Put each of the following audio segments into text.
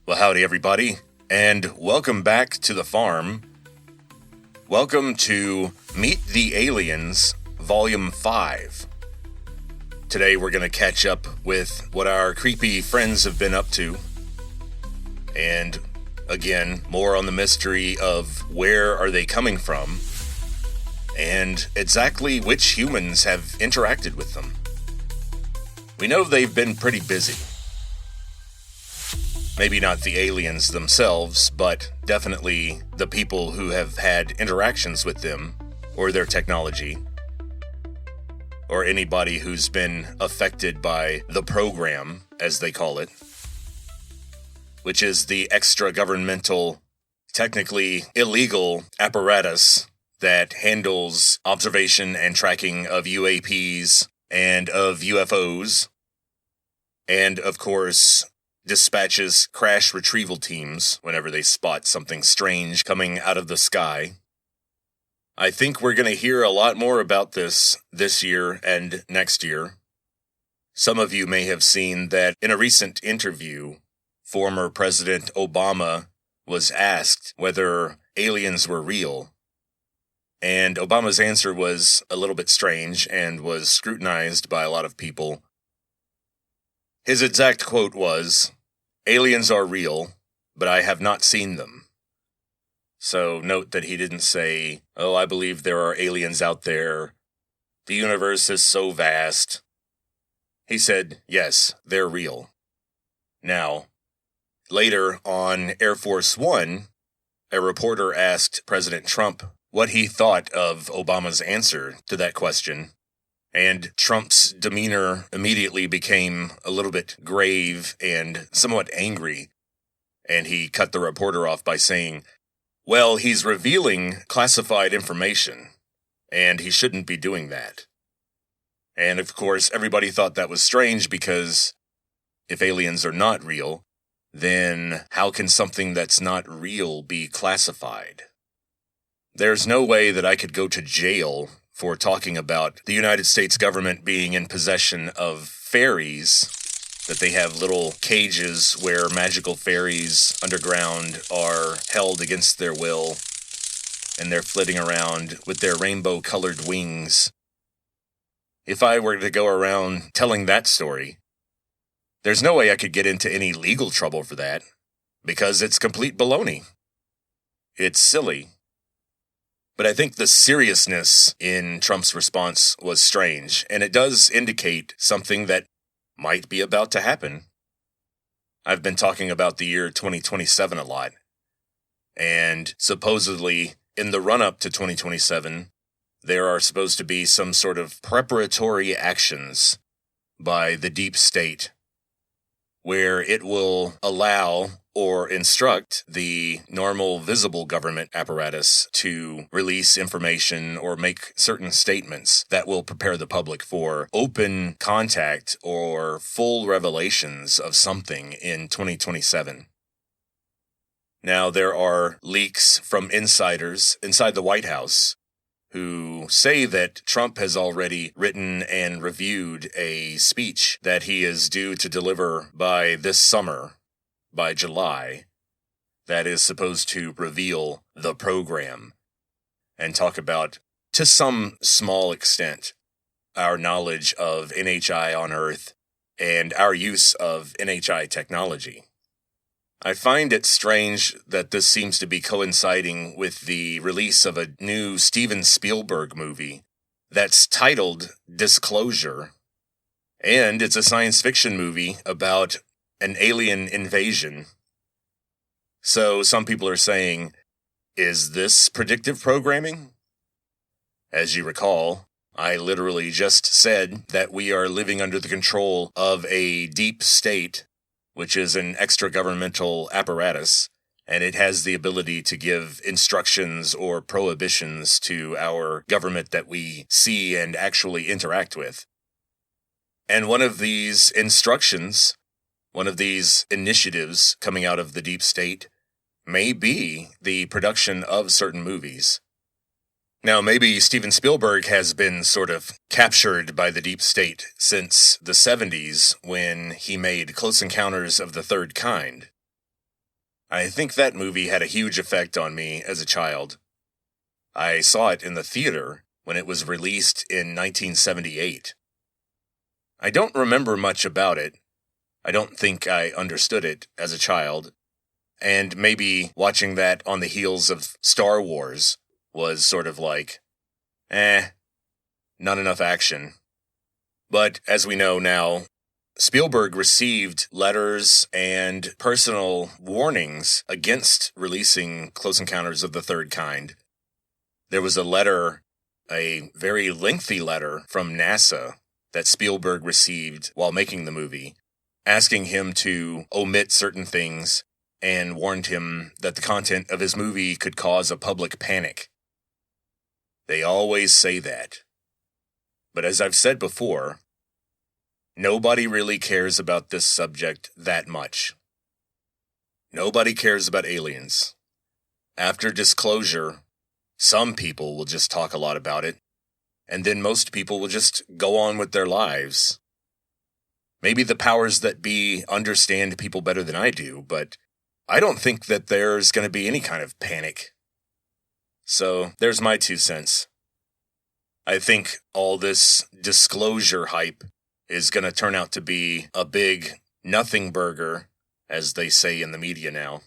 Well, howdy everybody, and welcome back to the farm. Welcome to Meet the Aliens, Volume 5. Today we're going to catch up with what our creepy friends have been up to. And, again, more on the mystery of where are they coming from, and exactly which humans have interacted with them. We know they've been pretty busy. Maybe not the aliens themselves, but definitely the people who have had interactions with them, or their technology, or anybody who's been affected by the program, as they call it, which is the extra-governmental, technically illegal apparatus that handles observation and tracking of UAPs and of UFOs, and, of course, dispatches crash retrieval teams whenever they spot something strange coming out of the sky. I think we're going to hear a lot more about this year and next year. Some of you may have seen that in a recent interview, former President Obama was asked whether aliens were real. And Obama's answer was a little bit strange and was scrutinized by a lot of people. His exact quote was, "Aliens are real, but I have not seen them." So note that he didn't say, "Oh, I believe there are aliens out there. The universe is so vast." He said, yes, they're real. Now, later on Air Force One, a reporter asked President Trump what he thought of Obama's answer to that question. And Trump's demeanor immediately became a little bit grave and somewhat angry. And he cut the reporter off by saying, "Well, he's revealing classified information, and he shouldn't be doing that." And of course, everybody thought that was strange because if aliens are not real, then how can something that's not real be classified? There's no way that I could go to jail for talking about the United States government being in possession of fairies, that they have little cages where magical fairies underground are held against their will, and they're flitting around with their rainbow-colored wings. If I were to go around telling that story, there's no way I could get into any legal trouble for that, because it's complete baloney. It's silly. But I think the seriousness in Trump's response was strange, and it does indicate something that might be about to happen. I've been talking about the year 2027 a lot, and supposedly in the run-up to 2027, there are supposed to be some sort of preparatory actions by the deep state where it will allow or instruct the normal visible government apparatus to release information or make certain statements that will prepare the public for open contact or full revelations of something in 2027. Now, there are leaks from insiders inside the White House who say that Trump has already written and reviewed a speech that he is due to deliver by this summer, by July, that is supposed to reveal the program and talk about, to some small extent, our knowledge of NHI on Earth and our use of NHI technology. I find it strange that this seems to be coinciding with the release of a new Steven Spielberg movie that's titled Disclosure, and it's a science fiction movie about an alien invasion. So some people are saying, is this predictive programming? As you recall, I literally just said that we are living under the control of a deep state, which is an extra-governmental apparatus, and it has the ability to give instructions or prohibitions to our government that we see and actually interact with. And one of these instructions, one of these initiatives coming out of the deep state, may be the production of certain movies. Now, maybe Steven Spielberg has been sort of captured by the deep state since the 70s when he made Close Encounters of the Third Kind. I think that movie had a huge effect on me as a child. I saw it in the theater when it was released in 1978. I don't remember much about it. I don't think I understood it as a child. And maybe watching that on the heels of Star Wars was sort of like, not enough action. But as we know now, Spielberg received letters and personal warnings against releasing Close Encounters of the Third Kind. There was a letter, a very lengthy letter from NASA that Spielberg received while making the movie, asking him to omit certain things and warned him that the content of his movie could cause a public panic. They always say that. But as I've said before, nobody really cares about this subject that much. Nobody cares about aliens. After disclosure, some people will just talk a lot about it, and then most people will just go on with their lives. Maybe the powers that be understand people better than I do, but I don't think that there's going to be any kind of panic. So there's my 2 cents. I think all this disclosure hype is going to turn out to be a big nothing burger, as they say in the media now.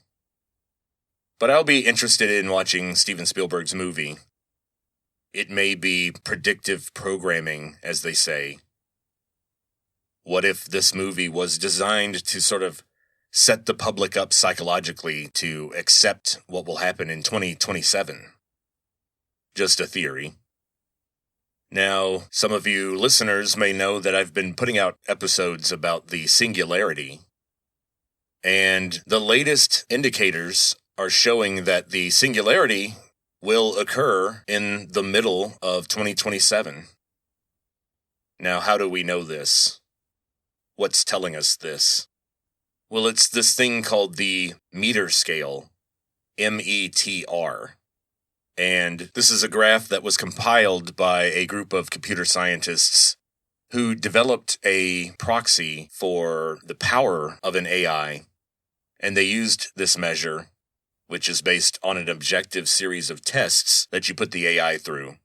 But I'll be interested in watching Steven Spielberg's movie. It may be predictive programming, as they say. What if this movie was designed to sort of set the public up psychologically to accept what will happen in 2027? Just a theory. Now, some of you listeners may know that I've been putting out episodes about the singularity, and the latest indicators are showing that the singularity will occur in the middle of 2027. Now, how do we know this? What's telling us this? Well, it's this thing called the meter scale, METR. And this is a graph that was compiled by a group of computer scientists who developed a proxy for the power of an AI. And they used this measure, which is based on an objective series of tests that you put the AI through.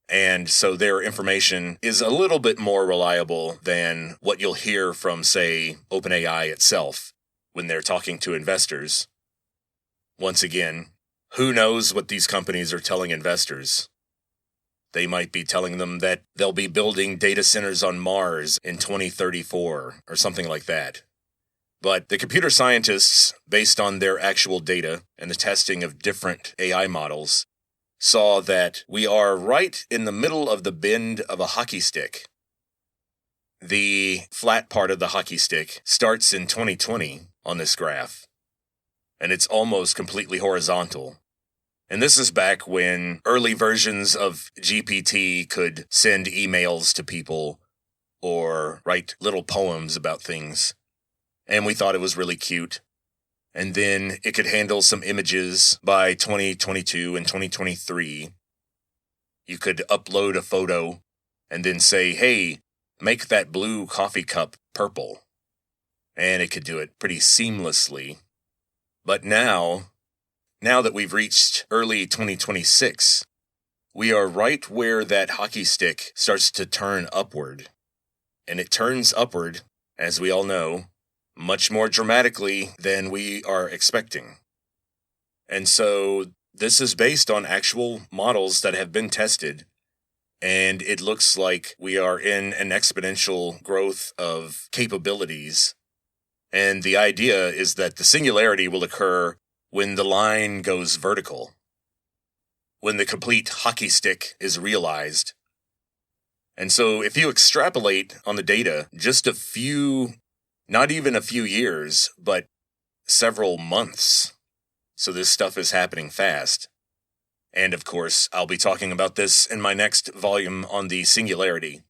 And so their information is a little bit more reliable than what you'll hear from, say, OpenAI itself when they're talking to investors. Once again, who knows what these companies are telling investors? They might be telling them that they'll be building data centers on Mars in 2034 or something like that. But the computer scientists, based on their actual data and the testing of different AI models, saw that we are right in the middle of the bend of a hockey stick. The flat part of the hockey stick starts in 2020 on this graph, and it's almost completely horizontal. And this is back when early versions of GPT could send emails to people or write little poems about things. And we thought it was really cute. And then it could handle some images by 2022 and 2023. You could upload a photo and then say, hey, make that blue coffee cup purple. And it could do it pretty seamlessly. But now that we've reached early 2026, we are right where that hockey stick starts to turn upward. And it turns upward, as we all know, much more dramatically than we are expecting. And so this is based on actual models that have been tested, and it looks like we are in an exponential growth of capabilities. And the idea is that the singularity will occur when the line goes vertical, when the complete hockey stick is realized. And so if you extrapolate on the data just not even a few years, but several months. So this stuff is happening fast. And of course, I'll be talking about this in my next volume on the singularity.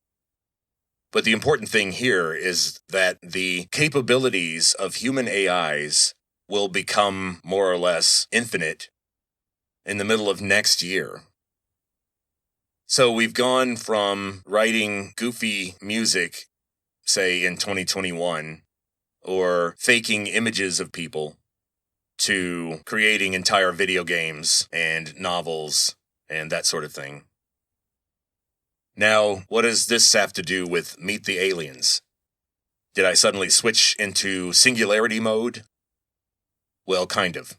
But the important thing here is that the capabilities of human AIs will become more or less infinite in the middle of next year. So we've gone from writing goofy music, say in 2021, or faking images of people, to creating entire video games and novels and that sort of thing. Now, what does this have to do with Meet the Aliens? Did I suddenly switch into singularity mode? Well, kind of.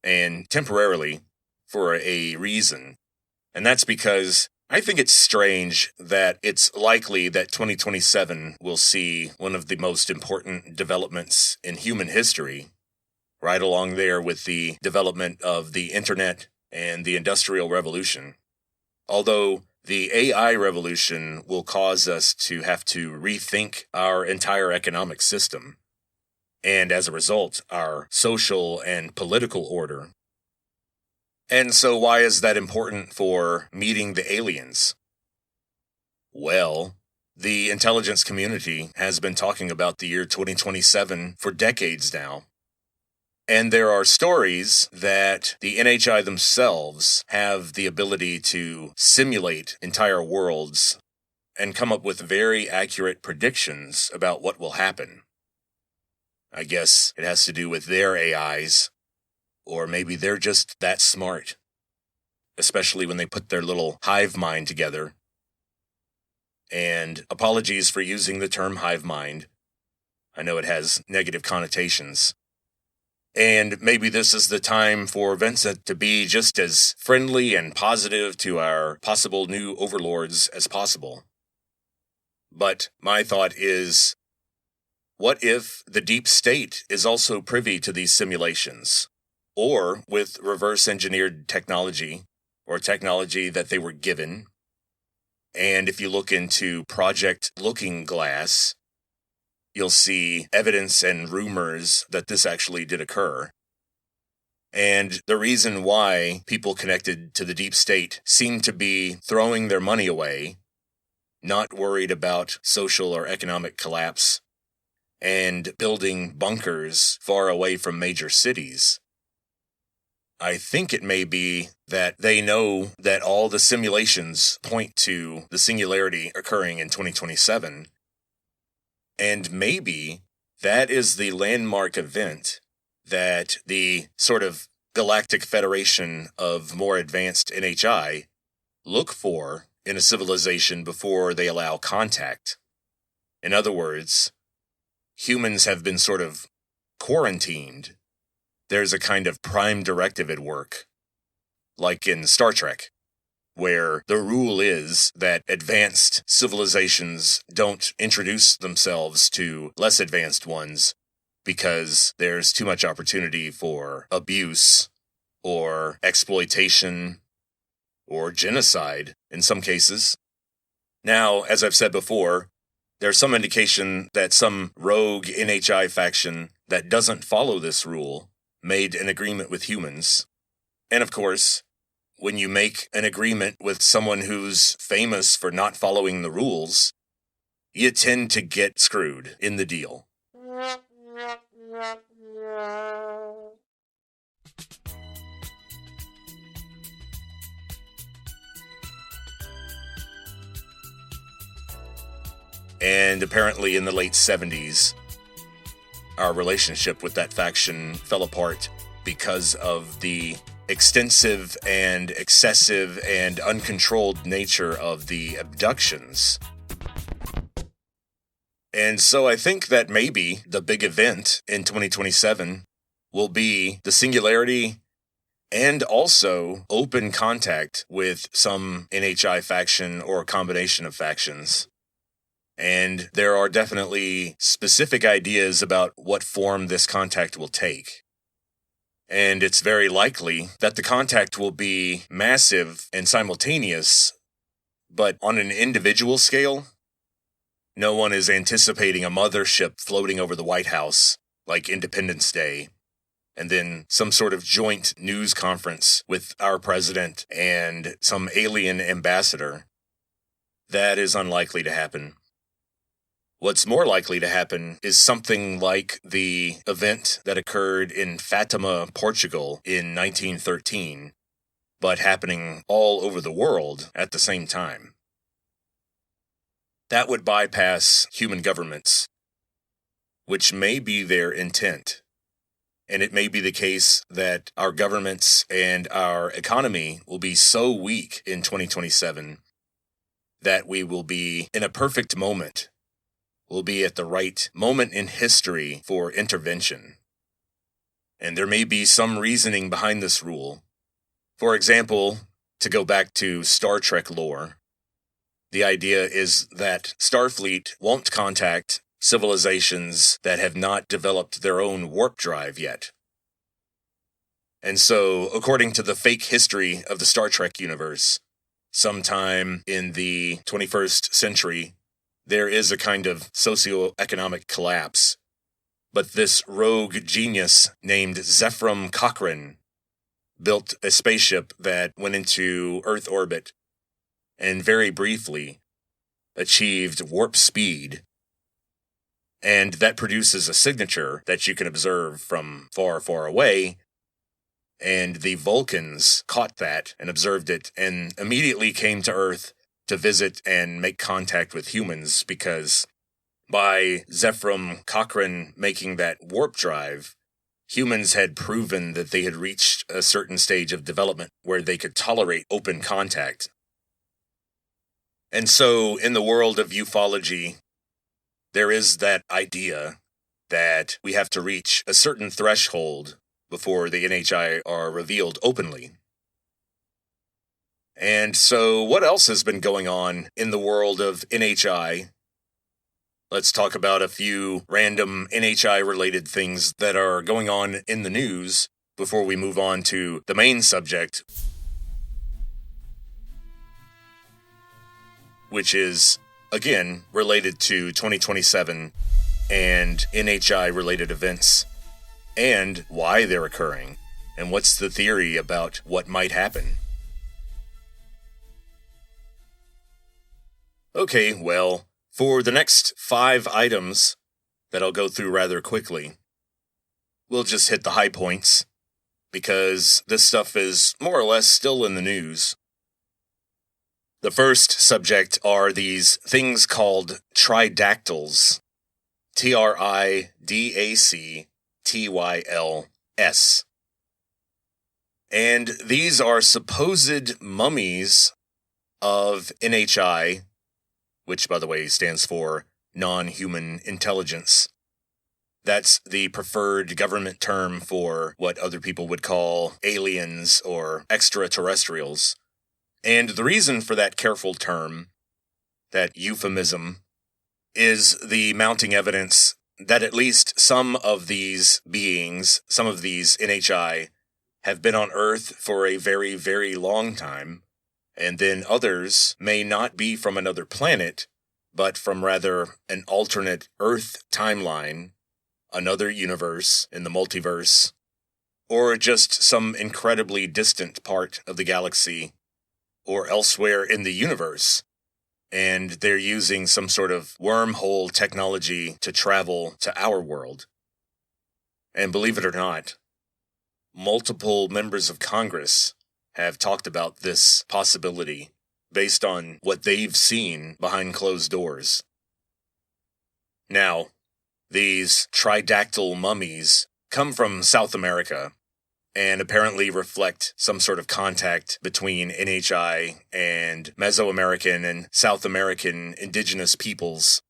And temporarily, for a reason. And that's because I think it's strange that it's likely that 2027 will see one of the most important developments in human history, right along there with the development of the internet and the Industrial Revolution. Although the AI revolution will cause us to have to rethink our entire economic system, and as a result, our social and political order. And so why is that important for meeting the aliens? Well, the intelligence community has been talking about the year 2027 for decades now. And there are stories that the NHI themselves have the ability to simulate entire worlds and come up with very accurate predictions about what will happen. I guess it has to do with their AIs, or maybe they're just that smart, especially when they put their little hive mind together. And apologies for using the term hive mind. I know it has negative connotations. And maybe this is the time for Vincent to be just as friendly and positive to our possible new overlords as possible. But my thought is, what if the deep state is also privy to these simulations? Or with reverse engineered technology, or technology that they were given. And if you look into Project Looking Glass, you'll see evidence and rumors that this actually did occur. And the reason why people connected to the deep state seem to be throwing their money away, not worried about social or economic collapse, and building bunkers far away from major cities. I think it may be that they know that all the simulations point to the singularity occurring in 2027. And maybe that is the landmark event that the sort of Galactic Federation of more advanced NHI look for in a civilization before they allow contact. In other words, humans have been sort of quarantined. There's a kind of prime directive at work, like in Star Trek, where the rule is that advanced civilizations don't introduce themselves to less advanced ones because there's too much opportunity for abuse or exploitation or genocide in some cases. Now, as I've said before, there's some indication that some rogue NHI faction that doesn't follow this rule made an agreement with humans. And of course, when you make an agreement with someone who's famous for not following the rules, you tend to get screwed in the deal. And apparently in the late 70s, our relationship with that faction fell apart because of the extensive and excessive and uncontrolled nature of the abductions. And so I think that maybe the big event in 2027 will be the singularity and also open contact with some NHI faction or a combination of factions. And there are definitely specific ideas about what form this contact will take. And it's very likely that the contact will be massive and simultaneous, but on an individual scale, no one is anticipating a mothership floating over the White House like Independence Day, and then some sort of joint news conference with our president and some alien ambassador. That is unlikely to happen. What's more likely to happen is something like the event that occurred in Fatima, Portugal in 1913, but happening all over the world at the same time. That would bypass human governments, which may be their intent. And it may be the case that our governments and our economy will be so weak in 2027 that we will be in a perfect moment. We'll be at the right moment in history for intervention. And there may be some reasoning behind this rule. For example, to go back to Star Trek lore, the idea is that Starfleet won't contact civilizations that have not developed their own warp drive yet. And so, according to the fake history of the Star Trek universe, sometime in the 21st century, there is a kind of socioeconomic collapse. But this rogue genius named Zephram Cochrane built a spaceship that went into Earth orbit and very briefly achieved warp speed. And that produces a signature that you can observe from far, far away. And the Vulcans caught that and observed it and immediately came to Earth to visit and make contact with humans, because by Zephram Cochrane making that warp drive, humans had proven that they had reached a certain stage of development where they could tolerate open contact. And so, in the world of ufology, there is that idea that we have to reach a certain threshold before the NHI are revealed openly. And so, what else has been going on in the world of NHI? Let's talk about a few random NHI-related things that are going on in the news before we move on to the main subject, which is, again, related to 2027 and NHI-related events, and why they're occurring, and what's the theory about what might happen. Okay, well, for the next 5 items that I'll go through rather quickly, we'll just hit the high points, because this stuff is more or less still in the news. The first subject are these things called tridactyls. Tridactyls. And these are supposed mummies of NHI, which, by the way, stands for non-human intelligence. That's the preferred government term for what other people would call aliens or extraterrestrials. And the reason for that careful term, that euphemism, is the mounting evidence that at least some of these beings, some of these NHI, have been on Earth for a very, very long time, and then others may not be from another planet, but from rather an alternate Earth timeline, another universe in the multiverse, or just some incredibly distant part of the galaxy, or elsewhere in the universe, and they're using some sort of wormhole technology to travel to our world. And believe it or not, multiple members of Congress have talked about this possibility based on what they've seen behind closed doors. Now, these tridactyl mummies come from South America and apparently reflect some sort of contact between NHI and Mesoamerican and South American indigenous peoples.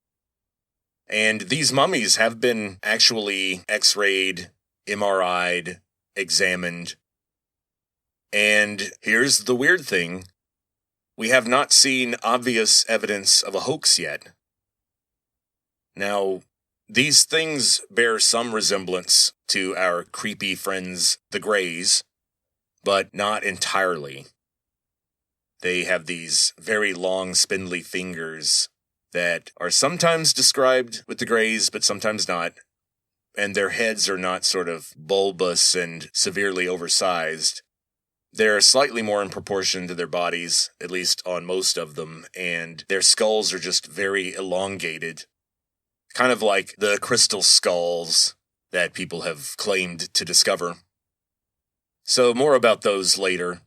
And these mummies have been actually X-rayed, MRI'd, examined. And here's the weird thing. We have not seen obvious evidence of a hoax yet. Now, these things bear some resemblance to our creepy friends, the Greys, but not entirely. They have these very long, spindly fingers that are sometimes described with the Greys, but sometimes not. And their heads are not sort of bulbous and severely oversized. They're slightly more in proportion to their bodies, at least on most of them, and their skulls are just very elongated. Kind of like the crystal skulls that people have claimed to discover. So more about those later.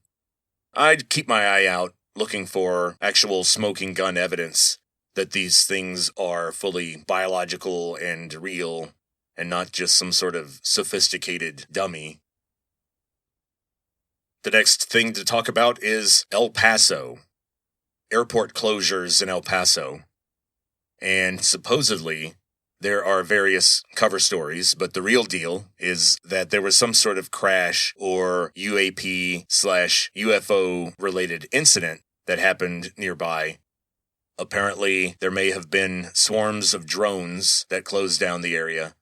I'd keep my eye out looking for actual smoking gun evidence that these things are fully biological and real and not just some sort of sophisticated dummy. The next thing to talk about is El Paso. Airport closures in El Paso. And supposedly, there are various cover stories, but the real deal is that there was some sort of crash or UAP/UFO related incident that happened nearby. Apparently, there may have been swarms of drones that closed down the area,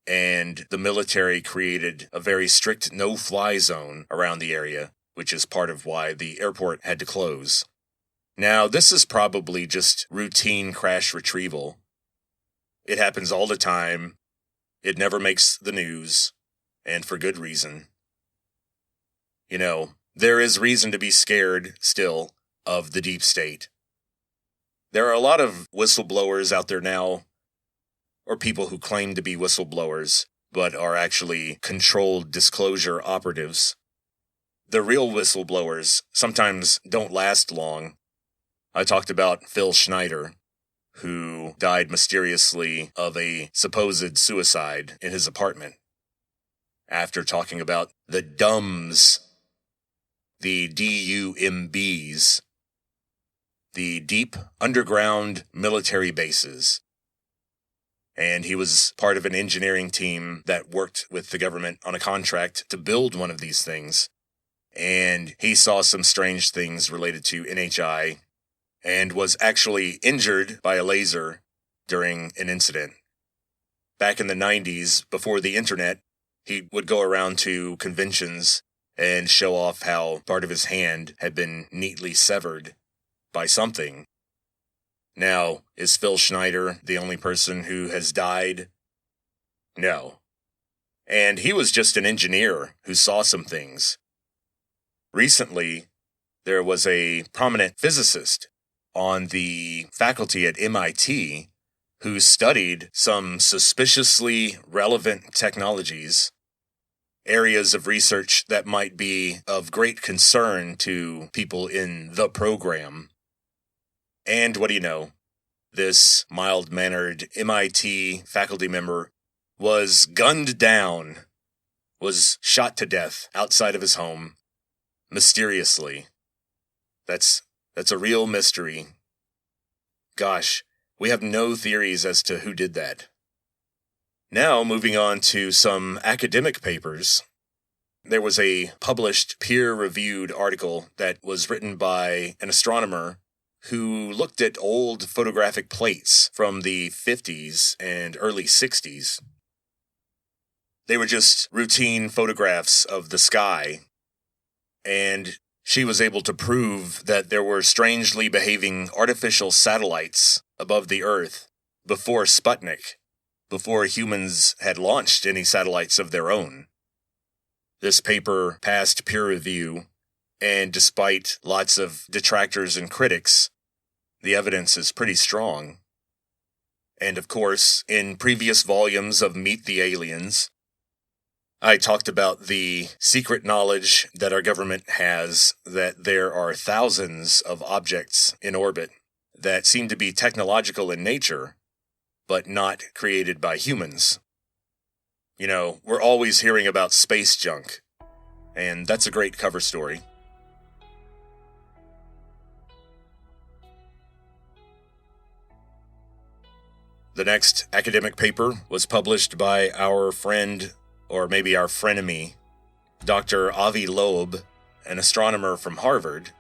and the military created a very strict no-fly zone around the area, which is part of why the airport had to close. Now, this is probably just routine crash retrieval. It happens all the time. It never makes the news, and for good reason. You know, there is reason to be scared, still, of the deep state. There are a lot of whistleblowers out there now, or people who claim to be whistleblowers, but are actually controlled disclosure operatives. The real whistleblowers sometimes don't last long. I talked about Phil Schneider, who died mysteriously of a supposed suicide in his apartment, after talking about the DUMBs, the DUMBs, the Deep Underground Military Bases. And he was part of an engineering team that worked with the government on a contract to build one of these things. And he saw some strange things related to NHI and was actually injured by a laser during an incident. Back in the 90s, before the internet, he would go around to conventions and show off how part of his hand had been neatly severed by something. Now, is Phil Schneider the only person who has died? No. And he was just an engineer who saw some things. Recently, there was a prominent physicist on the faculty at MIT who studied some suspiciously relevant technologies, areas of research that might be of great concern to people in the program. And what do you know? This mild-mannered MIT faculty member was gunned down, was shot to death outside of his home, mysteriously. That's a real mystery. Gosh, we have no theories as to who did that. Now, moving on to some academic papers. There was a published peer-reviewed article that was written by an astronomer who looked at old photographic plates from the 50s and early 60s. They were just routine photographs of the sky, and she was able to prove that there were strangely behaving artificial satellites above the Earth before Sputnik, before humans had launched any satellites of their own. This paper passed peer review, and despite lots of detractors and critics, the evidence is pretty strong. And of course, in previous volumes of Meet the Aliens, I talked about the secret knowledge that our government has that there are thousands of objects in orbit that seem to be technological in nature, but not created by humans. You know, we're always hearing about space junk, and that's a great cover story. The next academic paper was published by our friend, or maybe our frenemy, Dr. Avi Loeb, an astronomer from Harvard,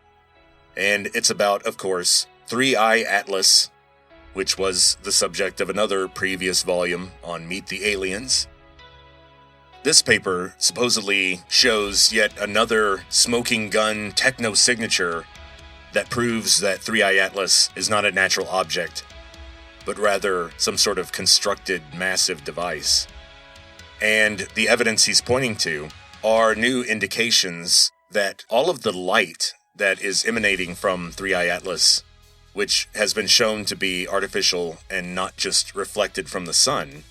and it's about, of course, 3I Atlas, which was the subject of another previous volume on Meet the Aliens. This paper supposedly shows yet another smoking gun techno-signature that proves that 3I Atlas is not a natural object, but rather some sort of constructed massive device. And the evidence he's pointing to are new indications that all of the light that is emanating from 3I Atlas, which has been shown to be artificial and not just reflected from the sun,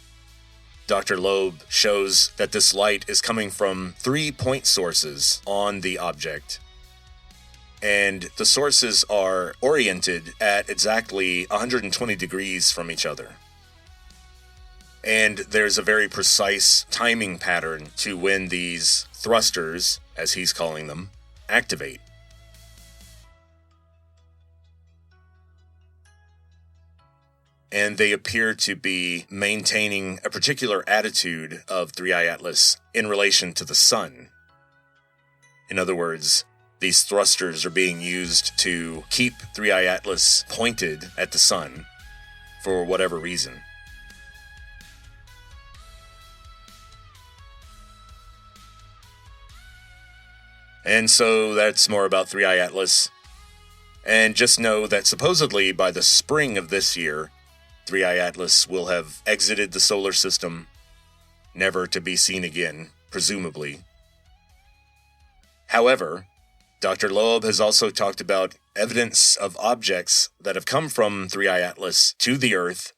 Dr. Loeb shows that this light is coming from 3 point sources on the object. And the sources are oriented at exactly 120 degrees from each other. And there's a very precise timing pattern to when these thrusters, as he's calling them, activate. And they appear to be maintaining a particular attitude of 3i Atlas in relation to the sun. In other words, these thrusters are being used to keep 3i Atlas pointed at the sun for whatever reason. And so that's more about 3i Atlas. And just know that supposedly by the spring of this year, 3i Atlas will have exited the solar system, never to be seen again, presumably. However, Dr. Loeb has also talked about evidence of objects that have come from 3i Atlas to the Earth.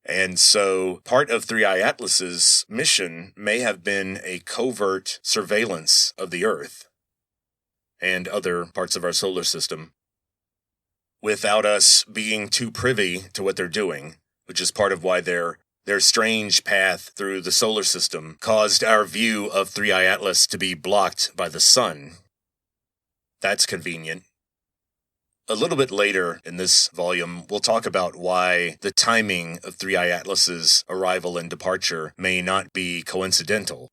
And so part of 3i Atlas's mission may have been a covert surveillance of the Earth and other parts of our solar system, without us being too privy to what they're doing, which is part of why their strange path through the solar system caused our view of 3i Atlas to be blocked by the sun. That's convenient. A little bit later in this volume, we'll talk about why the timing of 3i Atlas's arrival and departure may not be coincidental.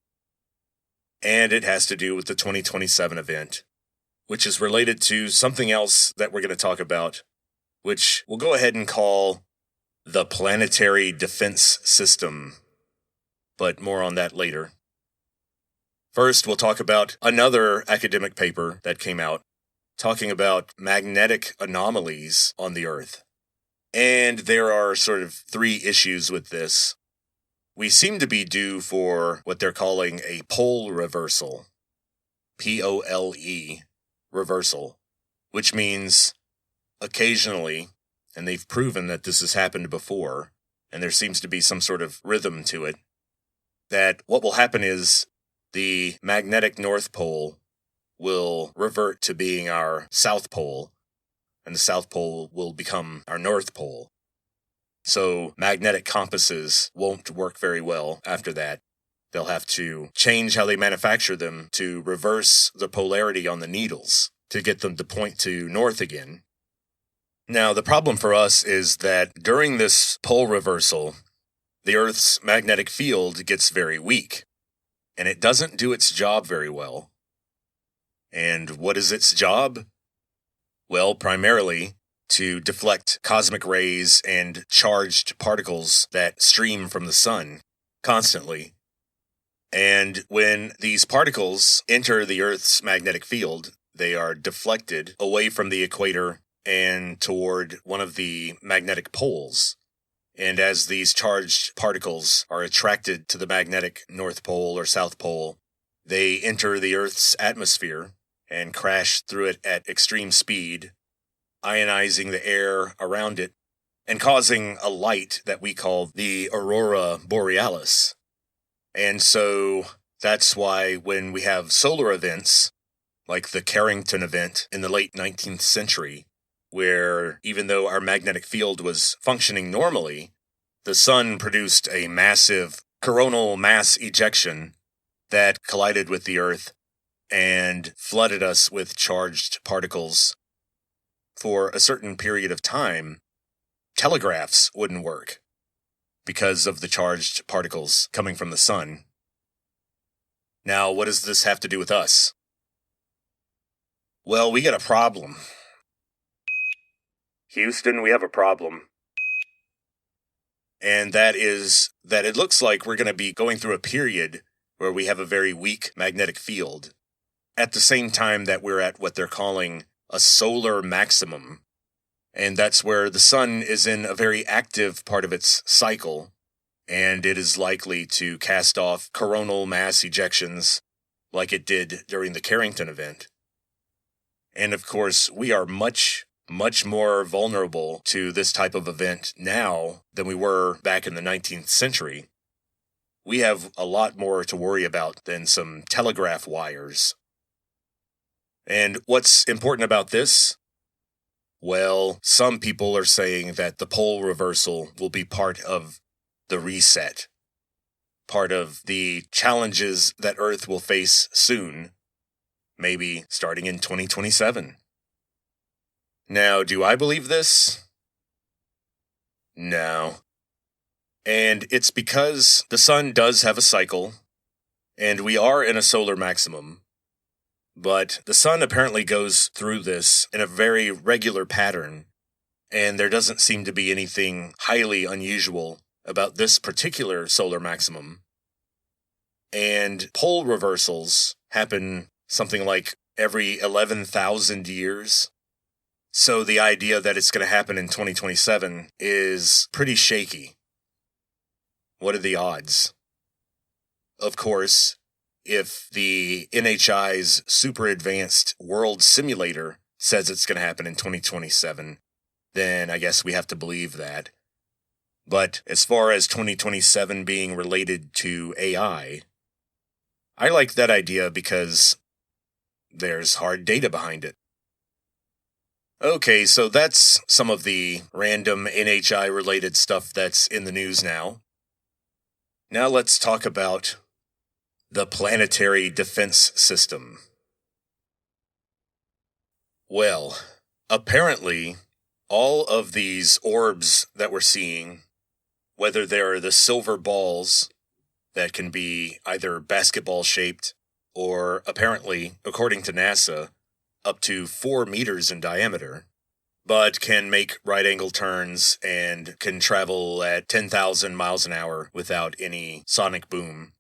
And it has to do with the 2027 event, which is related to something else that we're going to talk about, which we'll go ahead and call the Planetary Defense System. But more on that later. First, we'll talk about another academic paper that came out talking about magnetic anomalies on the Earth. And there are sort of 3 issues with this. We seem to be due for what they're calling a pole reversal. P-O-L-E, reversal, which means occasionally, and they've proven that this has happened before, and there seems to be some sort of rhythm to it, that what will happen is the magnetic North Pole will revert to being our South Pole, and the South Pole will become our North Pole. So magnetic compasses won't work very well after that. They'll have to change how they manufacture them to reverse the polarity on the needles to get them to point to north again. Now, the problem for us is that during this pole reversal, the Earth's magnetic field gets very weak, and it doesn't do its job very well. And what is its job? Well, primarily to deflect cosmic rays and charged particles that stream from the sun constantly. And when these particles enter the Earth's magnetic field, they are deflected away from the equator and toward one of the magnetic poles. And as these charged particles are attracted to the magnetic North Pole or South Pole, they enter the Earth's atmosphere and crash through it at extreme speed, ionizing the air around it and causing a light that we call the aurora borealis. And so that's why when we have solar events, like the Carrington event in the late 19th century, where even though our magnetic field was functioning normally, the sun produced a massive coronal mass ejection that collided with the Earth and flooded us with charged particles. For a certain period of time, telegraphs wouldn't work because of the charged particles coming from the sun. Now, what does this have to do with us? Well, we got a problem. Houston, we have a problem. And that is that it looks like we're going to be going through a period where we have a very weak magnetic field, at the same time that we're at what they're calling a solar maximum. And that's where the sun is in a very active part of its cycle, and it is likely to cast off coronal mass ejections like it did during the Carrington event. And of course, we are much more vulnerable to this type of event now than we were back in the 19th century. We have a lot more to worry about than some telegraph wires. And what's important about this? Well, some people are saying that the pole reversal will be part of the reset, part of the challenges that Earth will face soon, maybe starting in 2027. Now, do I believe this? No. And it's because the sun does have a cycle, and we are in a solar maximum. But the sun apparently goes through this in a very regular pattern, and there doesn't seem to be anything highly unusual about this particular solar maximum. And pole reversals happen something like every 11,000 years. So the idea that it's going to happen in 2027 is pretty shaky. What are the odds? Of course, if the NHI's super advanced world simulator says it's going to happen in 2027, then I guess we have to believe that. But as far as 2027 being related to AI, I like that idea because there's hard data behind it. Okay, so that's some of the random NHI-related stuff that's in the news now. Now let's talk about the planetary defense system. Well, apparently, all of these orbs that we're seeing, whether they're the silver balls that can be either basketball-shaped or apparently, according to NASA, up to 4 meters in diameter, but can make right-angle turns and can travel at 10,000 miles an hour without any sonic boom.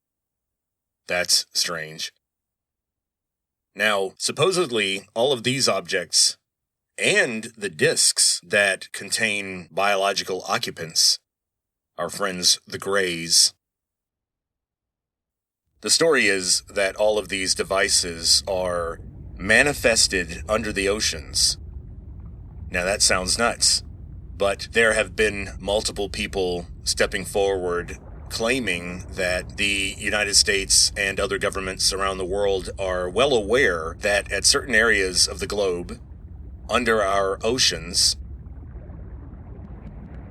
That's strange. Now, supposedly, all of these objects and the disks that contain biological occupants, our friends the Greys. The story is that all of these devices are manifested under the oceans. Now that sounds nuts, but there have been multiple people stepping forward claiming that the United States and other governments around the world are well aware that at certain areas of the globe, under our oceans,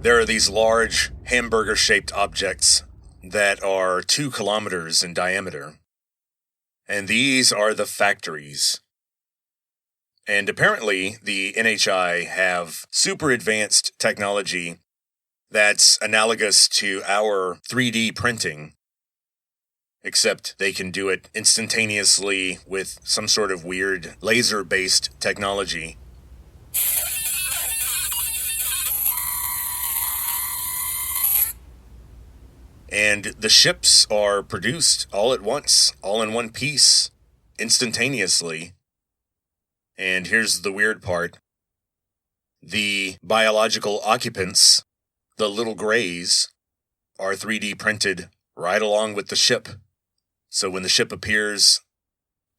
there are these large hamburger-shaped objects that are 2 kilometers in diameter. And these are the factories. And apparently, the NHI have super advanced technology that's analogous to our 3D printing, except they can do it instantaneously with some sort of weird laser-based technology. And the ships are produced all at once, all in one piece, instantaneously. And here's the weird part. The biological occupants, the little Greys, are 3D printed right along with the ship. So when the ship appears,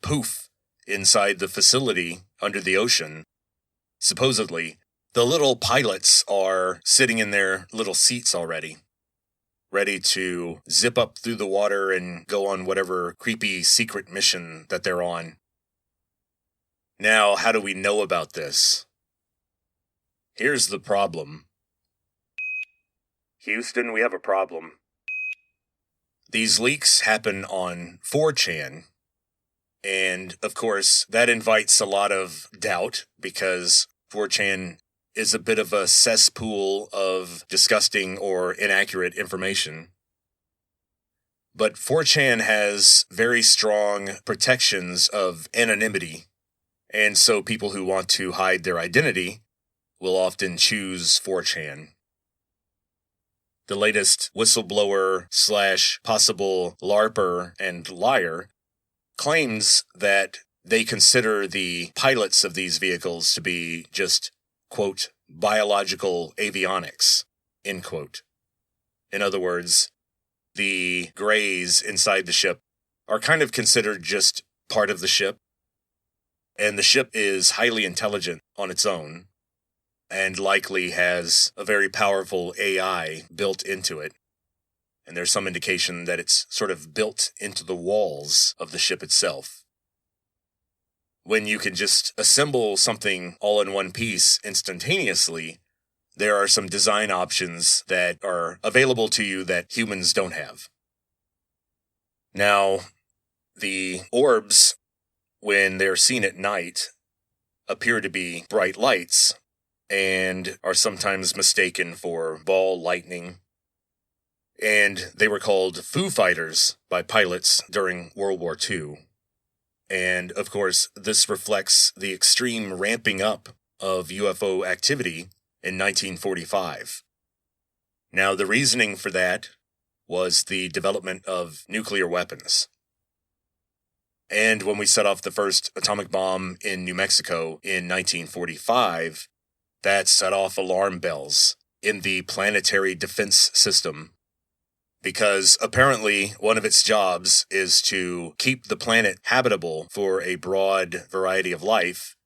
poof, inside the facility under the ocean, supposedly, the little pilots are sitting in their little seats already, ready to zip up through the water and go on whatever creepy secret mission that they're on. Now, how do we know about this? Here's the problem. Houston, we have a problem. These leaks happen on 4chan, and of course, that invites a lot of doubt because 4chan is a bit of a cesspool of disgusting or inaccurate information. But 4chan has very strong protections of anonymity, and so people who want to hide their identity will often choose 4chan. The latest whistleblower/possible LARPer and liar claims that they consider the pilots of these vehicles to be just, quote, biological avionics, end quote. In other words, the Greys inside the ship are kind of considered just part of the ship, and the ship is highly intelligent on its own, and likely has a very powerful AI built into it. And there's some indication that it's sort of built into the walls of the ship itself. When you can just assemble something all in one piece instantaneously, there are some design options that are available to you that humans don't have. Now, the orbs, when they're seen at night, appear to be bright lights and are sometimes mistaken for ball lightning. And they were called Foo Fighters by pilots during World War II. And, of course, this reflects the extreme ramping up of UFO activity in 1945. Now, the reasoning for that was the development of nuclear weapons. And when we set off the first atomic bomb in New Mexico in 1945, that set off alarm bells in the planetary defense system, because apparently one of its jobs is to keep the planet habitable for a broad variety of life,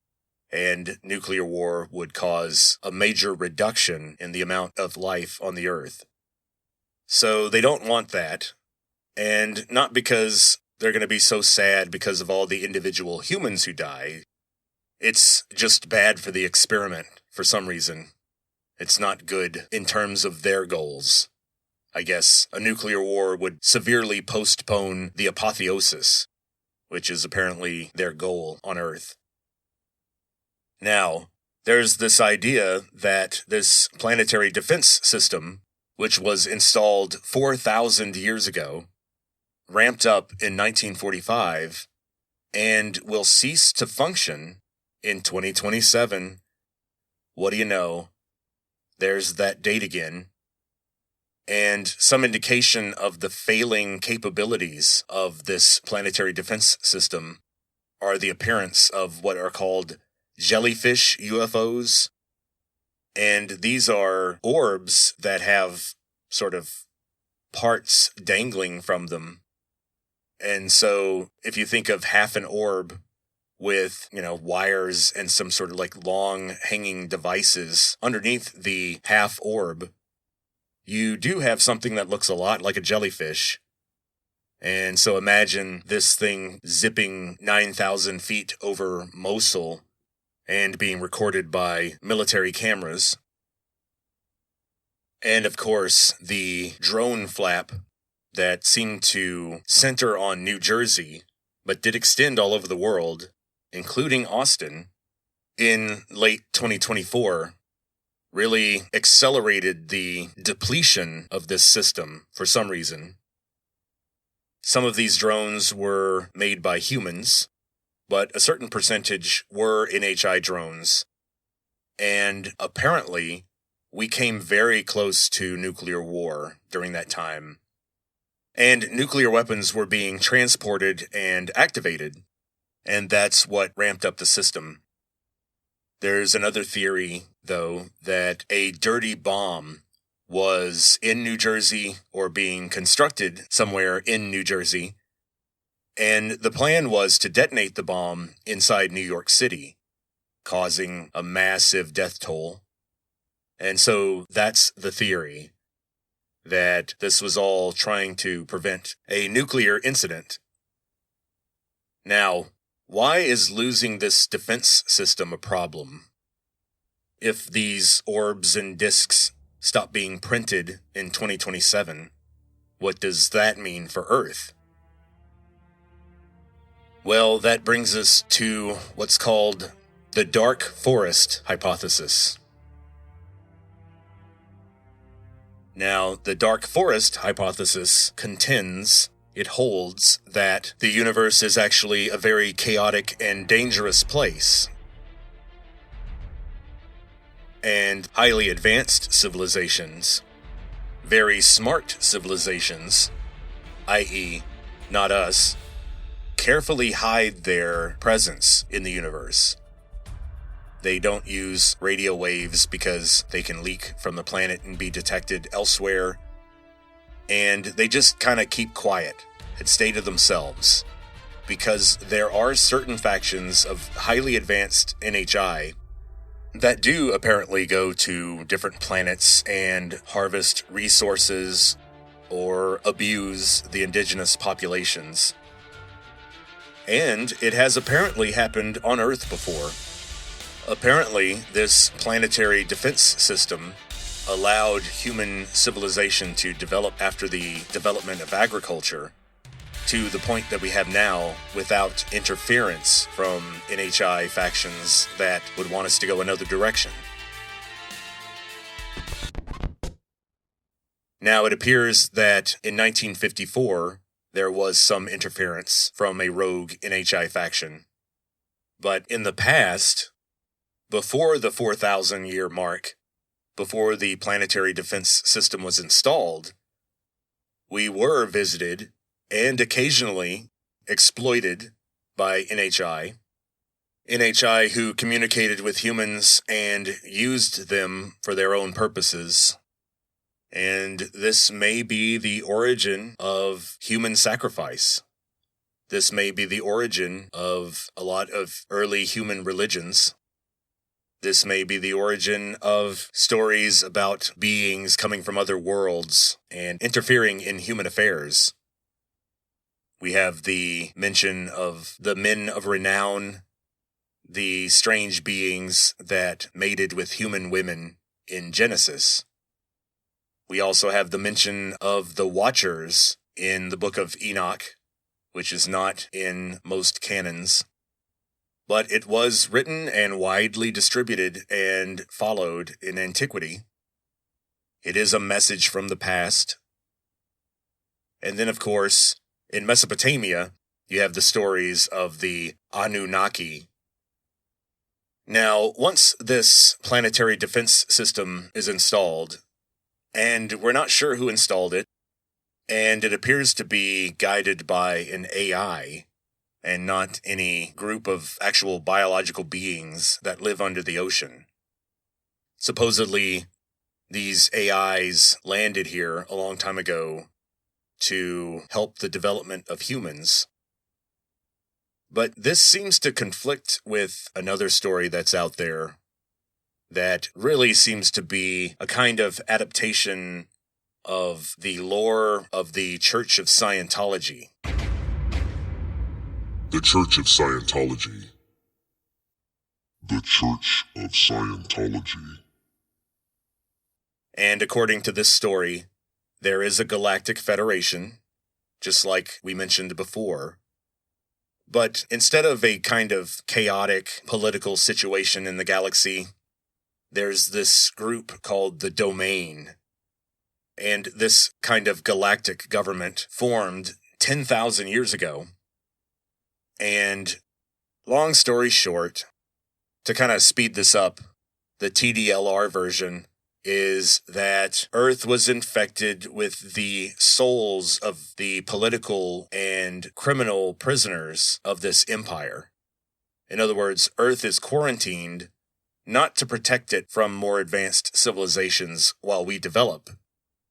and nuclear war would cause a major reduction in the amount of life on the Earth. So they don't want that, and not because they're going to be so sad because of all the individual humans who die. It's just bad for the experiment for some reason. It's not good in terms of their goals. I guess a nuclear war would severely postpone the apotheosis, which is apparently their goal on Earth. Now, there's this idea that this planetary defense system, which was installed 4,000 years ago, ramped up in 1945, and will cease to function in 2027. What do you know? There's that date again. And some indication of the failing capabilities of this planetary defense system are the appearance of what are called jellyfish UFOs. And these are orbs that have sort of parts dangling from them. And so if you think of half an orb with, wires and some sort of like long hanging devices underneath the half orb, you do have something that looks a lot like a jellyfish. And so imagine this thing zipping 9,000 feet over Mosul and being recorded by military cameras. And of course, the drone flap that seemed to center on New Jersey, but did extend all over the world, including Austin, in late 2024, really accelerated the depletion of this system for some reason. Some of these drones were made by humans, but a certain percentage were NHI drones. And apparently, we came very close to nuclear war during that time. And nuclear weapons were being transported and activated, and that's what ramped up the system. There's another theory, though, that a dirty bomb was in New Jersey or being constructed somewhere in New Jersey, and the plan was to detonate the bomb inside New York City, causing a massive death toll. And so that's the theory, that this was all trying to prevent a nuclear incident. Now, why is losing this defense system a problem? If these orbs and disks stop being printed in 2027, what does that mean for Earth? Well, that brings us to what's called the dark forest hypothesis. Now, the dark forest hypothesis contends, it holds, that the universe is actually a very chaotic and dangerous place. And highly advanced civilizations, very smart civilizations, i.e., not us, carefully hide their presence in the universe. They don't use radio waves because they can leak from the planet and be detected elsewhere. And they just kind of keep quiet and stay to themselves, because there are certain factions of highly advanced NHI that do apparently go to different planets and harvest resources or abuse the indigenous populations. And it has apparently happened on Earth before. Apparently, this planetary defense system allowed human civilization to develop after the development of agriculture to the point that we have now without interference from NHI factions that would want us to go another direction. Now, it appears that in 1954, there was some interference from a rogue NHI faction. But in the past, before the 4,000-year mark, before the planetary defense system was installed, we were visited and occasionally exploited by NHI. NHI who communicated with humans and used them for their own purposes. And this may be the origin of human sacrifice. This may be the origin of a lot of early human religions. This may be the origin of stories about beings coming from other worlds and interfering in human affairs. We have the mention of the men of renown, the strange beings that mated with human women in Genesis. We also have the mention of the Watchers in the Book of Enoch, which is not in most canons. But it was written and widely distributed and followed in antiquity. It is a message from the past. And then, of course, in Mesopotamia, you have the stories of the Anunnaki. Now, once this planetary defense system is installed, and we're not sure who installed it, and it appears to be guided by an AI, and not any group of actual biological beings that live under the ocean. Supposedly, these AIs landed here a long time ago to help the development of humans. But this seems to conflict with another story that's out there that really seems to be a kind of adaptation of the lore of the Church of Scientology. The Church of Scientology. The Church of Scientology. And according to this story, there is a galactic federation, just like we mentioned before. But instead of a kind of chaotic political situation in the galaxy, there's this group called the Domain. And this kind of galactic government formed 10,000 years ago. And long story short, to kind of speed this up, the TDLR version is that Earth was infected with the souls of the political and criminal prisoners of this empire. In other words, Earth is quarantined not to protect it from more advanced civilizations while we develop,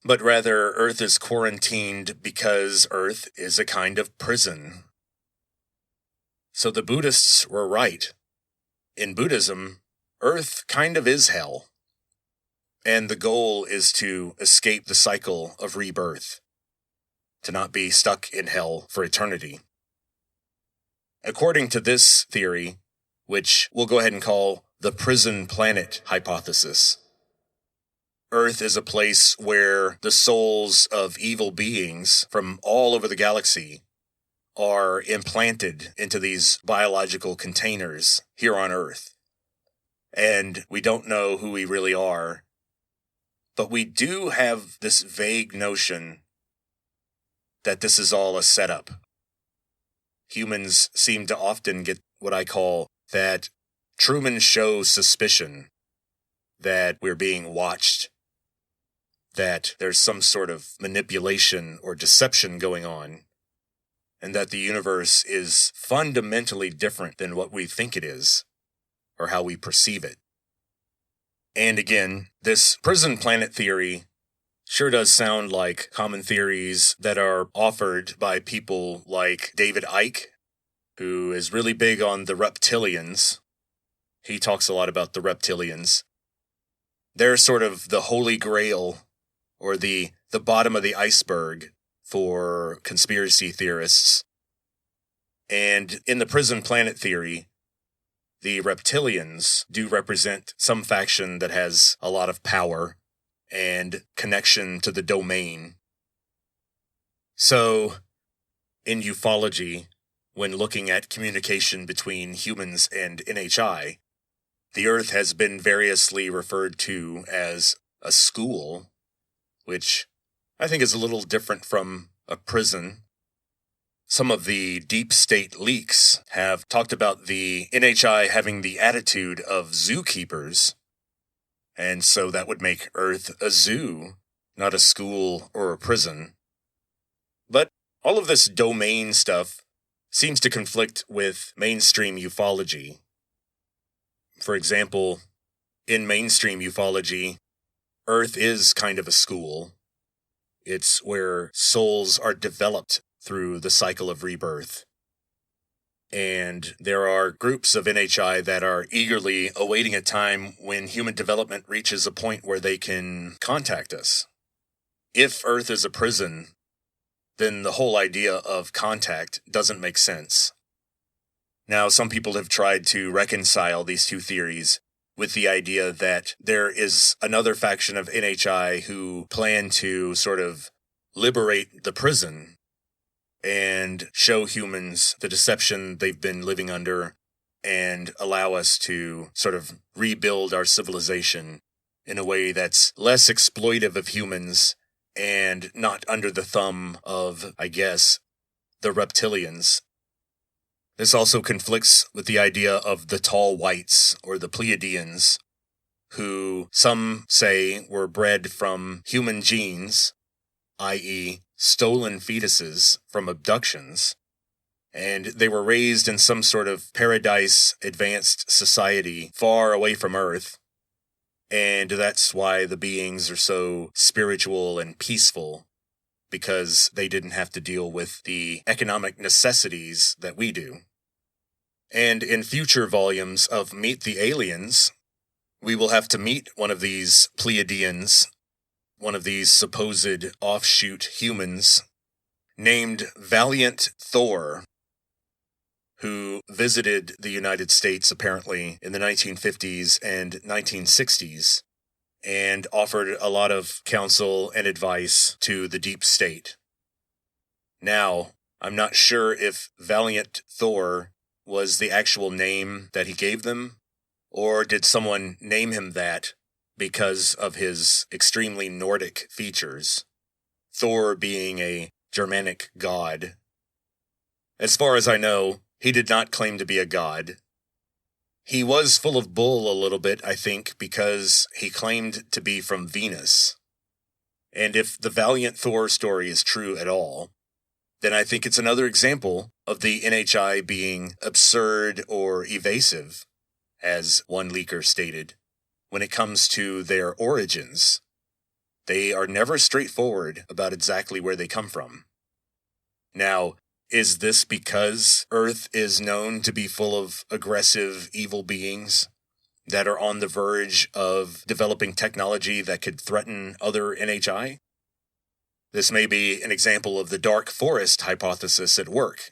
but rather Earth is quarantined because Earth is a kind of prison. So the Buddhists were right. In Buddhism, Earth kind of is hell. And the goal is to escape the cycle of rebirth, to not be stuck in hell for eternity. According to this theory, which we'll go ahead and call the prison planet hypothesis, Earth is a place where the souls of evil beings from all over the galaxy are implanted into these biological containers here on Earth. And we don't know who we really are, but we do have this vague notion that this is all a setup. Humans seem to often get what I call that Truman Show suspicion that we're being watched, that there's some sort of manipulation or deception going on, and that the universe is fundamentally different than what we think it is, or how we perceive it. And again, this prison planet theory sure does sound like common theories that are offered by people like David Icke, who is really big on the reptilians. He talks a lot about the reptilians. They're sort of the holy grail, or the bottom of the iceberg for conspiracy theorists. And in the prison planet theory, the reptilians do represent some faction that has a lot of power and connection to the domain. So, in ufology, when looking at communication between humans and NHI, the Earth has been variously referred to as a school, which I think is a little different from a prison. Some of the deep state leaks have talked about the NHI having the attitude of zookeepers, and so that would make Earth a zoo, not a school or a prison. But all of this domain stuff seems to conflict with mainstream ufology. For example, in mainstream ufology, Earth is kind of a school. It's where souls are developed through the cycle of rebirth. And there are groups of NHI that are eagerly awaiting a time when human development reaches a point where they can contact us. If Earth is a prison, then the whole idea of contact doesn't make sense. Now, some people have tried to reconcile these two theories with the idea that there is another faction of NHI who plan to sort of liberate the prison and show humans the deception they've been living under and allow us to sort of rebuild our civilization in a way that's less exploitive of humans and not under the thumb of, I guess, the reptilians. This also conflicts with the idea of the tall whites, or the Pleiadians, who some say were bred from human genes, i.e., stolen fetuses from abductions, and they were raised in some sort of paradise advanced society far away from Earth, and that's why the beings are so spiritual and peaceful, because they didn't have to deal with the economic necessities that we do. And in future volumes of Meet the Aliens, we will have to meet one of these Pleiadians, one of these supposed offshoot humans, named Valiant Thor, who visited the United States apparently in the 1950s and 1960s, and offered a lot of counsel and advice to the deep state. Now, I'm not sure if Valiant Thor was the actual name that he gave them, or did someone name him that because of his extremely Nordic features, Thor being a Germanic god. As far as I know, he did not claim to be a god. He was full of bull a little bit, I think, because he claimed to be from Venus. And if the Valiant Thor story is true at all, then I think it's another example of the NHI being absurd or evasive, as one leaker stated, when it comes to their origins. They are never straightforward about exactly where they come from. Now, is this because Earth is known to be full of aggressive, evil beings that are on the verge of developing technology that could threaten other NHI? This may be an example of the dark forest hypothesis at work,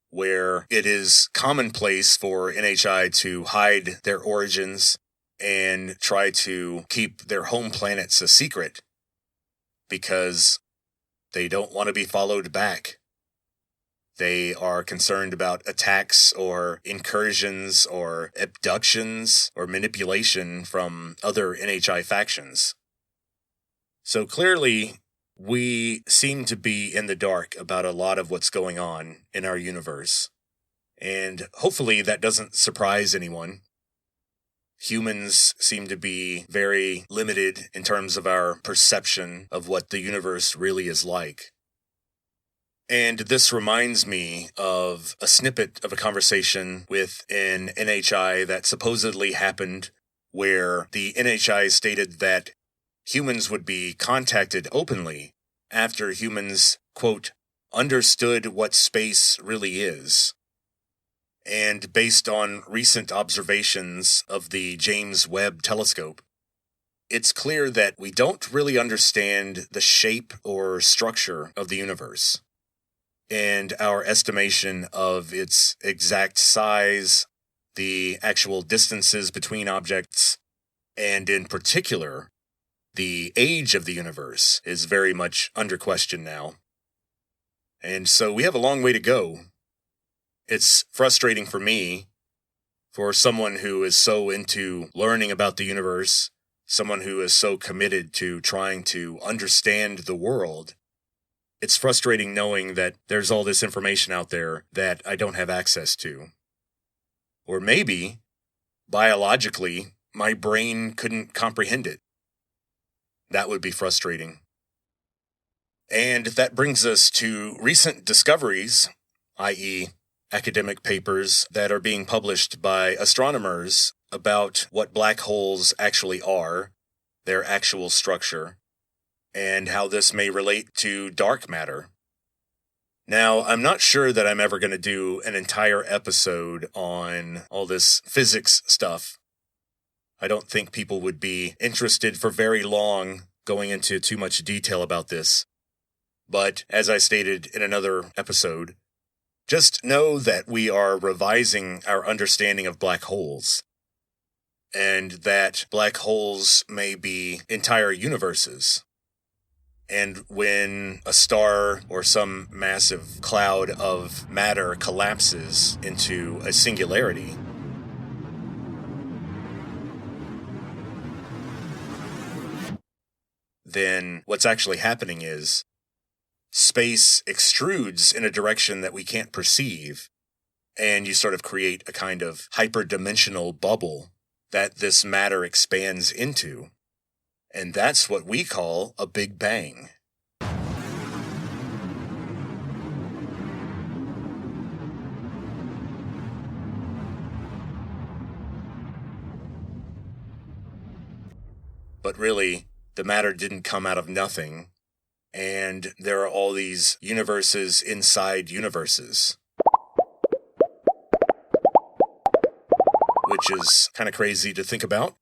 where it is commonplace for NHI to hide their origins and try to keep their home planets a secret because they don't want to be followed back. They are concerned about attacks or incursions or abductions or manipulation from other NHI factions. So clearly, we seem to be in the dark about a lot of what's going on in our universe. And hopefully that doesn't surprise anyone. Humans seem to be very limited in terms of our perception of what the universe really is like. And this reminds me of a snippet of a conversation with an NHI that supposedly happened where the NHI stated that humans would be contacted openly after humans, quote, understood what space really is. And based on recent observations of the James Webb Telescope, it's clear that we don't really understand the shape or structure of the universe, and our estimation of its exact size, the actual distances between objects, and in particular, the age of the universe is very much under question now. And so we have a long way to go. It's frustrating for me, for someone who is so into learning about the universe, someone who is so committed to trying to understand the world. It's frustrating knowing that there's all this information out there that I don't have access to. Or maybe, biologically, my brain couldn't comprehend it. That would be frustrating. And that brings us to recent discoveries, i.e., academic papers that are being published by astronomers about what black holes actually are, their actual structure, and how this may relate to dark matter. Now, I'm not sure that I'm ever going to do an entire episode on all this physics stuff. I don't think people would be interested for very long going into too much detail about this. But as I stated in another episode, just know that we are revising our understanding of black holes, and that black holes may be entire universes. And when a star or some massive cloud of matter collapses into a singularity, then what's actually happening is space extrudes in a direction that we can't perceive, and you sort of create a kind of hyperdimensional bubble that this matter expands into. And that's what we call a Big Bang. But really, the matter didn't come out of nothing, and there are all these universes inside universes, which is kind of crazy to think about.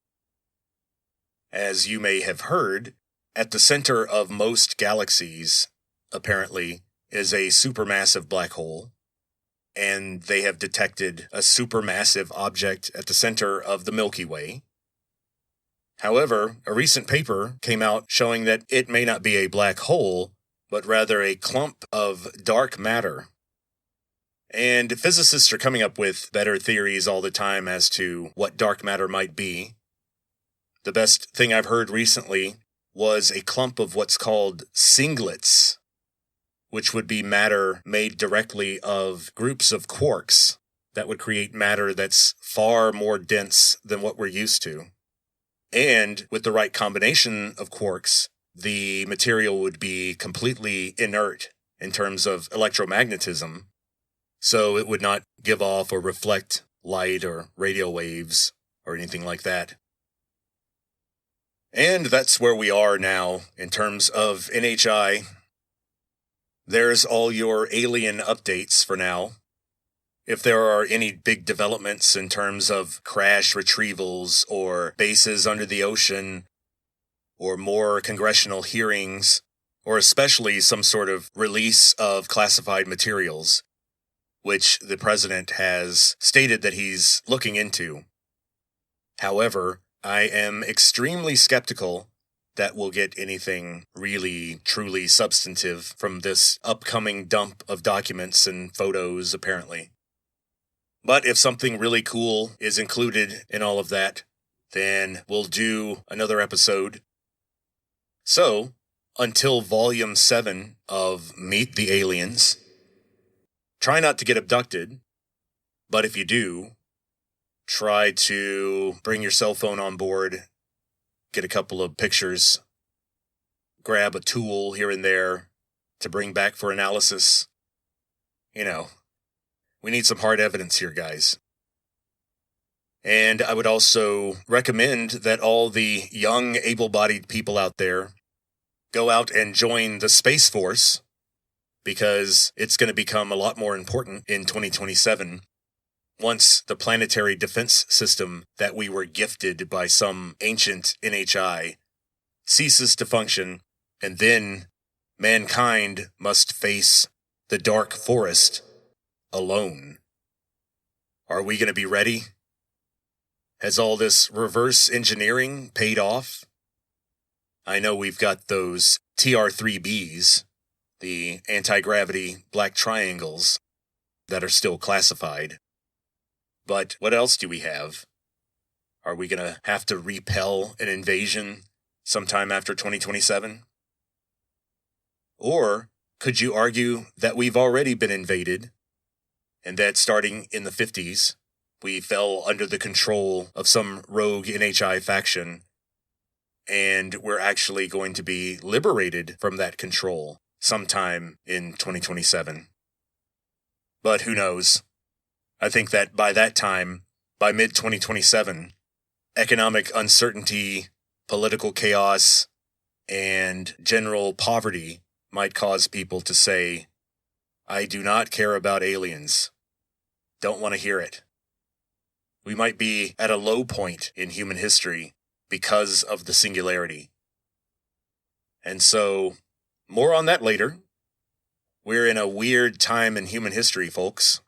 As you may have heard, at the center of most galaxies, apparently, is a supermassive black hole, and they have detected a supermassive object at the center of the Milky Way. However, a recent paper came out showing that it may not be a black hole, but rather a clump of dark matter. And physicists are coming up with better theories all the time as to what dark matter might be. The best thing I've heard recently was a clump of what's called singlets, which would be matter made directly of groups of quarks that would create matter that's far more dense than what we're used to. And with the right combination of quarks, the material would be completely inert in terms of electromagnetism, so it would not give off or reflect light or radio waves or anything like that. And that's where we are now in terms of NHI. There's all your alien updates for now. If there are any big developments in terms of crash retrievals or bases under the ocean, or more congressional hearings, or especially some sort of release of classified materials, which the president has stated that he's looking into. However, I am extremely skeptical that we'll get anything really, truly substantive from this upcoming dump of documents and photos, apparently. But if something really cool is included in all of that, then we'll do another episode. So, until Volume 7 of Meet the Aliens, try not to get abducted, but if you do, try to bring your cell phone on board, get a couple of pictures, grab a tool here and there to bring back for analysis. You know, we need some hard evidence here, guys. And I would also recommend that all the young, able-bodied people out there go out and join the Space Force, because it's going to become a lot more important in 2027 once the planetary defense system that we were gifted by some ancient NHI ceases to function, and then mankind must face the dark forest alone. Are we going to be ready Has all this reverse engineering paid off? I know we've got those TR-3Bs, the anti-gravity black triangles, that are still classified. But what else do we have? Are we going to have to repel an invasion sometime after 2027? Or could you argue that we've already been invaded, and that starting in the 50s, we fell under the control of some rogue NHI faction, and we're actually going to be liberated from that control sometime in 2027? But who knows? I think that by that time, by mid-2027, economic uncertainty, political chaos, and general poverty might cause people to say, I do not care about aliens. Don't want to hear it. We might be at a low point in human history because of the singularity. And so, more on that later. We're in a weird time in human history, folks.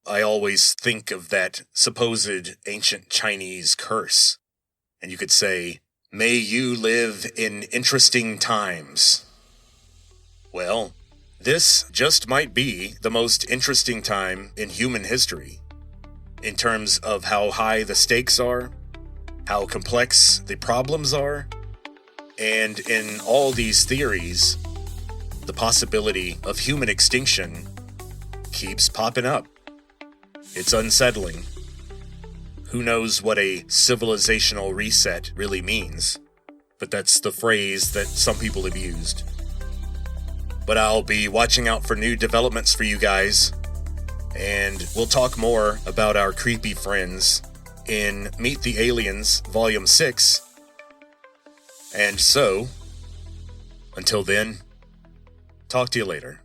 I always think of that supposed ancient Chinese curse, and you could say, may you live in interesting times. Well, this just might be the most interesting time in human history, in terms of how high the stakes are, how complex the problems are, and in all these theories, the possibility of human extinction keeps popping up. It's unsettling. Who knows what a civilizational reset really means? But that's the phrase that some people have used. But I'll be watching out for new developments for you guys, and we'll talk more about our creepy friends in Meet the Aliens Volume 6. And so, until then, talk to you later.